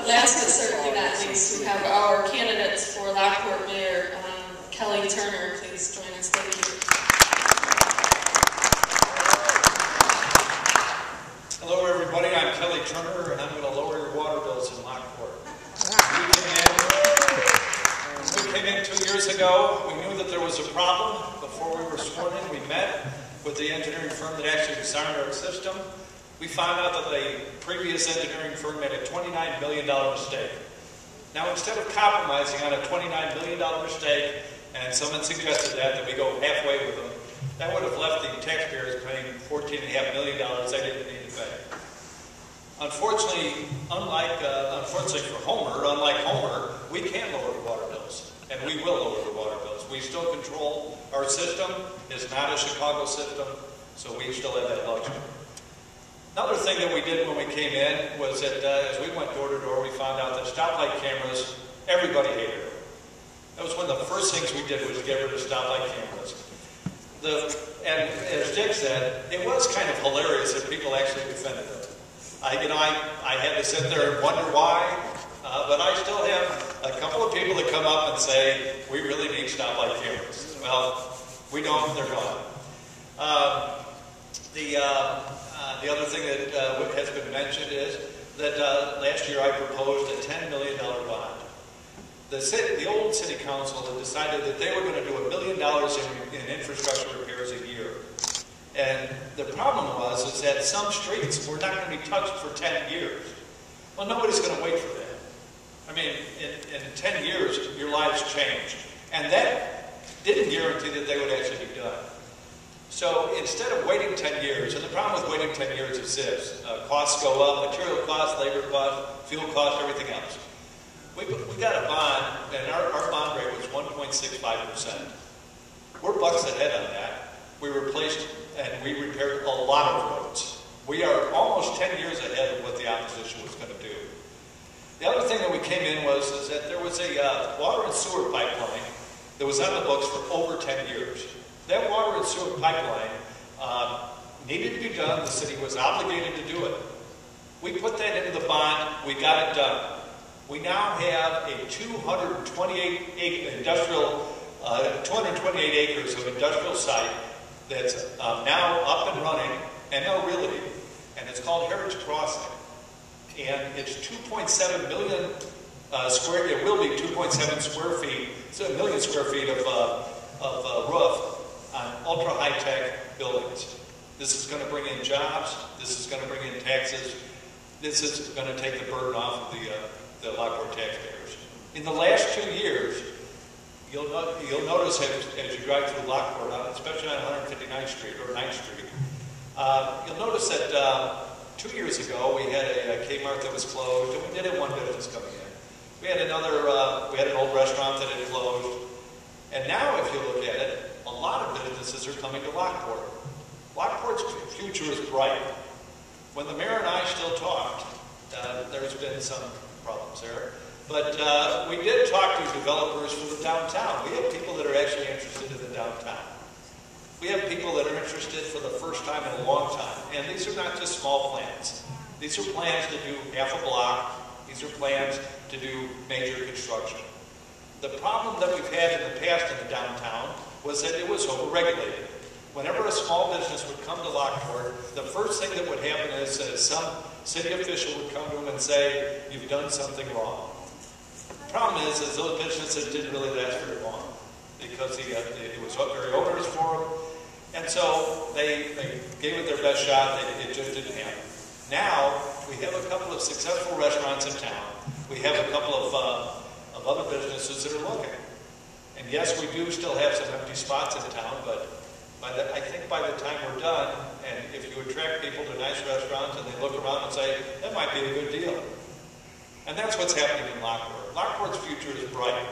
last but certainly not least, we have our candidates for Lockport Mayor, Kelly Turner. Please join us. Thank you. Hello, everybody. I'm Kelly Turner, and I'm going to lower your water bills in Lockport. We came in 2 years ago. We knew that there was a problem. Before we were sworn in, we met with the engineering firm that actually designed our system. We found out that the previous engineering firm made a $29 million mistake. Now, instead of compromising on a $29 million mistake, and someone suggested that we go halfway with them, that would have left the taxpayers paying $14.5 million they didn't need to pay. Unfortunately, unfortunately for Homer, unlike Homer, we can lower the water bills, and we will lower the water bills. We still control our system. It's not a Chicago system, so we still have that luxury. Another thing that we did when we came in was that as we went door to door, we found out that stoplight cameras, everybody hated them. That was one of the first things we did, was get rid of stoplight cameras. And as Dick said, it was kind of hilarious that people actually defended them. I had to sit there and wonder why, but I still have a couple of people that come up and say, we really need stoplight cameras. Well, we don't, they're gone. The other thing that has been mentioned is that last year I proposed a $10 million bond. The old city council had decided that they were going to do $1 million in infrastructure repairs a year. And the problem is that some streets were not going to be touched for 10 years. Well, nobody's going to wait for that. I mean, in 10 years, your lives changed. And that didn't guarantee that they would actually be done. So instead of waiting 10 years, and the problem with waiting 10 years is this: costs go up, material costs, labor costs, fuel costs, everything else. We got a bond, and our bond rate was 1.65%. We're bucks ahead on that. We replaced and we repaired a lot of roads. We are almost 10 years ahead of what the opposition was going to do. The other thing that we came in is that there was a water and sewer pipeline that was on the books for over 10 years. That water and sewer pipeline needed to be done. The city was obligated to do it. We put that into the bond. We got it done. We now have a 228 acres of industrial site that's now up and running and now realty, and it's called Heritage Crossing. And it's 2.7 million it will be 2.7 square feet, so 1 million square feet of roof on ultra high-tech buildings. This is going to bring in jobs. This is going to bring in taxes. This is going to take the burden off of the Lockport taxpayers. In the last 2 years, you'll notice as you drive through Lockport, especially on 159th Street or 9th Street, you'll notice that 2 years ago we had a Kmart that was closed, and we did have one business coming in. We had an old restaurant that had closed, and now if you look at it, a lot of businesses are coming to Lockport. Lockport's future is bright. When the mayor and I still talked, there's been some problems there, but we did talk to developers for the downtown. We have people that are actually interested in the downtown. We have people that are interested for the first time in a long time, and these are not just small plans. These are plans to do half a block. These are plans to do major construction. The problem that we've had in the past in the downtown was that it was overregulated. Whenever a small business would come to Lockport, the first thing that would happen is some city official would come to them and say, you've done something wrong. The problem is those businesses didn't really last very long because it was very onerous for them. And so they gave it their best shot. It just didn't happen. Now, we have a couple of successful restaurants in town. We have a couple of other businesses that are looking. And yes, we do still have some empty spots in town, but I think by the time we're done, and if you attract people to nice restaurants and they look around and say, that might be a good deal. And that's what's happening in Lockport. Lockport's future is bright.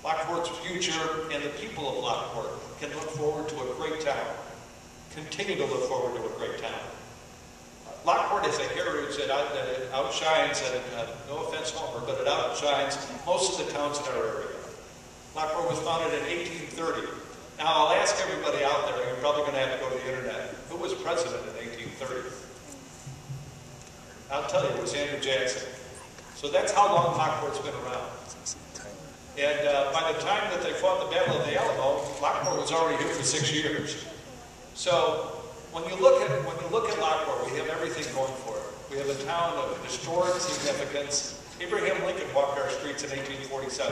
Lockport's future and the people of Lockport can look forward to a great town. Continue to look forward to a great town. Lockport is a heritage that outshines, and no offense, Homer, but it outshines most of the towns in our area. Lockport was founded in 1830. Now, I'll ask everybody out there, you're probably going to have to go to the internet, who was president in 1830? I'll tell you, it was Andrew Jackson. So that's how long Lockport's been around. And by the time that they fought the Battle of the Alamo, Lockport was already here for 6 years. So when you look at Lockport, we have everything going for it. We have a town of historic significance. Abraham Lincoln walked our streets in 1847.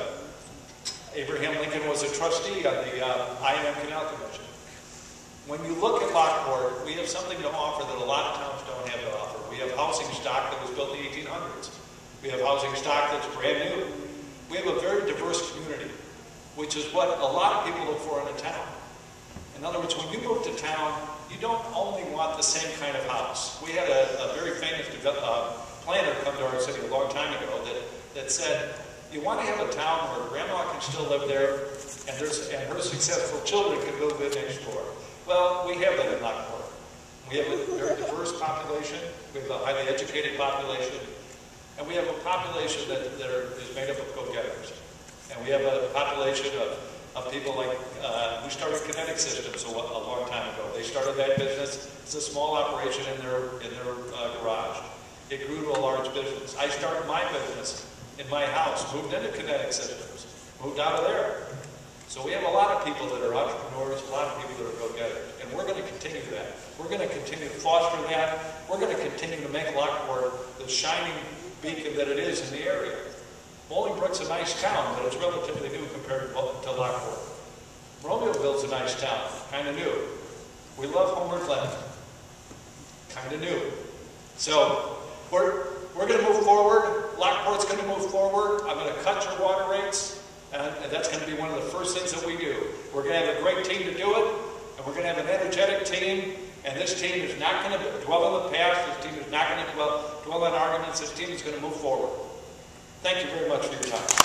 Abraham Lincoln was a trustee on the I&M Canal Commission. When you look at Lockport, we have something to offer that a lot of towns don't have to offer. We have housing stock that was built in the 1800s. We have housing stock that's brand new. We have a very diverse community, which is what a lot of people look for in a town. In other words, when you move to town, you don't only want the same kind of house. We had a very famous planner come to our city a long time ago that said, you want to have a town where grandma can still live there and her successful children can go live next door. Well, we have that in Lockport. We have a very diverse population. We have a highly educated population. And we have a population that is made up of go-getters. And we have a population of people like, who started Kinetic Systems a long time ago. They started that business. It's a small operation in their garage. It grew to a large business. I started my business in my house, moved into Kinetic Systems, moved out of there. So we have a lot of people that are entrepreneurs, a lot of people that are go-getters. And we're going to continue that. We're going to continue to foster that. We're going to continue to make Lockport the shining beacon that it is in the area. Bolingbrook's a nice town, but it's relatively new compared to Lockport. Romeoville's a nice town, kind of new. We love Homer Glen, kind of new. So we're going to move forward. Lockport's going to move forward. I'm going to cut your water rates, and that's going to be one of the first things that we do. We're going to have a great team to do it, and we're going to have an energetic team. And this team is not going to dwell on the past. This team is not going to dwell on arguments. This team is going to move forward. Thank you very much for your time.